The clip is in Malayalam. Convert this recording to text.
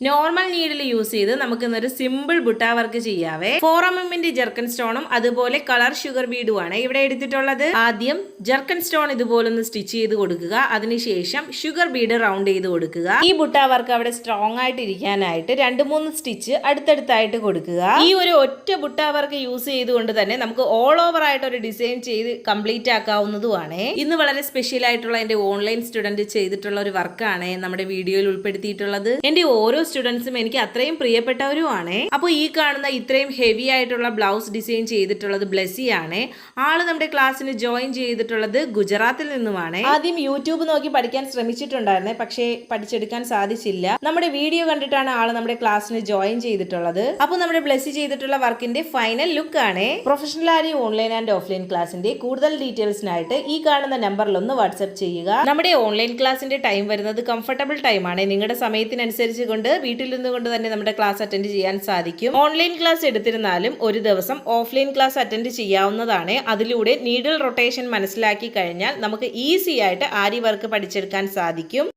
നോർമൽ നീഡിൽ യൂസ് ചെയ്ത് നമുക്ക് ഇന്നൊരു സിമ്പിൾ ബുട്ട വർക്ക് ചെയ്യാവേ. 4mm ജർക്കൻ സ്റ്റോണും അതുപോലെ കളർ ഷുഗർ ബീഡുമാണ് ഇവിടെ എടുത്തിട്ടുള്ളത്. ആദ്യം ജർക്കൻ സ്റ്റോൺ ഇതുപോലൊന്ന് സ്റ്റിച്ച് ചെയ്ത് കൊടുക്കുക. അതിനുശേഷം ഷുഗർ ബീഡ് റൗണ്ട് ചെയ്ത് കൊടുക്കുക. ഈ ബുട്ട വർക്ക് അവിടെ സ്ട്രോങ് ആയിട്ട് ഇരിക്കാനായിട്ട് 2-3 സ്റ്റിച്ച് അടുത്തടുത്തായിട്ട് കൊടുക്കുക. ഈ ഒരു ഒറ്റ ബുട്ട വർക്ക് യൂസ് ചെയ്തുകൊണ്ട് തന്നെ നമുക്ക് ഓൾ ഓവർ ആയിട്ട് ഒരു ഡിസൈൻ ചെയ്ത് കംപ്ലീറ്റ് ആക്കാവുന്നതുമാണ്. ഇന്ന് വളരെ സ്പെഷ്യൽ ആയിട്ടുള്ള എന്റെ ഓൺലൈൻ സ്റ്റുഡന്റ് ചെയ്തിട്ടുള്ള ഒരു വർക്കാണ് നമ്മുടെ വീഡിയോയിൽ ഉൾപ്പെടുത്തിയിട്ടുള്ളത്. എന്റെ ഓരോ സ്റ്റുഡൻസും എനിക്ക് അത്രയും പ്രിയപ്പെട്ടവരുമാണ്. അപ്പോൾ ഈ കാണുന്ന ഇത്രയും ഹെവി ആയിട്ടുള്ള ബ്ലൗസ് ഡിസൈൻ ചെയ്തിട്ടുള്ളത് ബ്ലെസ്സിയാണ്. ആള് നമ്മുടെ ക്ലാസ്സിന് ജോയിൻ ചെയ്തിട്ടുള്ളത് ഗുജറാത്തിൽ നിന്നുമാണ്. ആദ്യം യൂട്യൂബ് നോക്കി പഠിക്കാൻ ശ്രമിച്ചിട്ടുണ്ടായിരുന്നേ, പക്ഷേ പഠിച്ചെടുക്കാൻ സാധിച്ചില്ല. നമ്മുടെ വീഡിയോ കണ്ടിട്ടാണ് ആള് നമ്മുടെ ക്ലാസ്സിന് ജോയിൻ ചെയ്തിട്ടുള്ളത്. അപ്പോൾ നമ്മുടെ ബ്ലെസ്സി ചെയ്തിട്ടുള്ള വർക്കിന്റെ ഫൈനൽ ലുക്ക് ആണ്. Professional ary online and offline ക്ലാസിന്റെ കൂടുതൽ ഡീറ്റെയിൽസിനായിട്ട് ഈ കാണുന്ന നമ്പറിൽ ഒന്ന് വാട്സ്ആപ്പ് ചെയ്യുക. നമ്മുടെ ഓൺലൈൻ ക്ലാസിന്റെ ടൈം വരുന്നത് കംഫർട്ടബിൾ ടൈം ആണ്. നിങ്ങളുടെ സമയത്തിനനുസരിച്ച് കൊണ്ട് വീട്ടിൽ നിന്നുകൊണ്ട് തന്നെ നമ്മുടെ ക്ലാസ് അറ്റൻഡ് ചെയ്യാൻ സാധിക്കും. ഓൺലൈൻ ക്ലാസ് എടുത്തിരുന്നാലും ഒരു ദിവസം ഓഫ്ലൈൻ ക്ലാസ് അറ്റൻഡ് ചെയ്യാവുന്നതാണ്. അതിലൂടെ നീഡിൽ റൊട്ടേഷൻ മനസ്സിലാക്കി കഴിഞ്ഞാൽ നമുക്ക് ഈസി ആയിട്ട് ആരി വർക്ക് പഠിച്ചെടുക്കാൻ സാധിക്കും.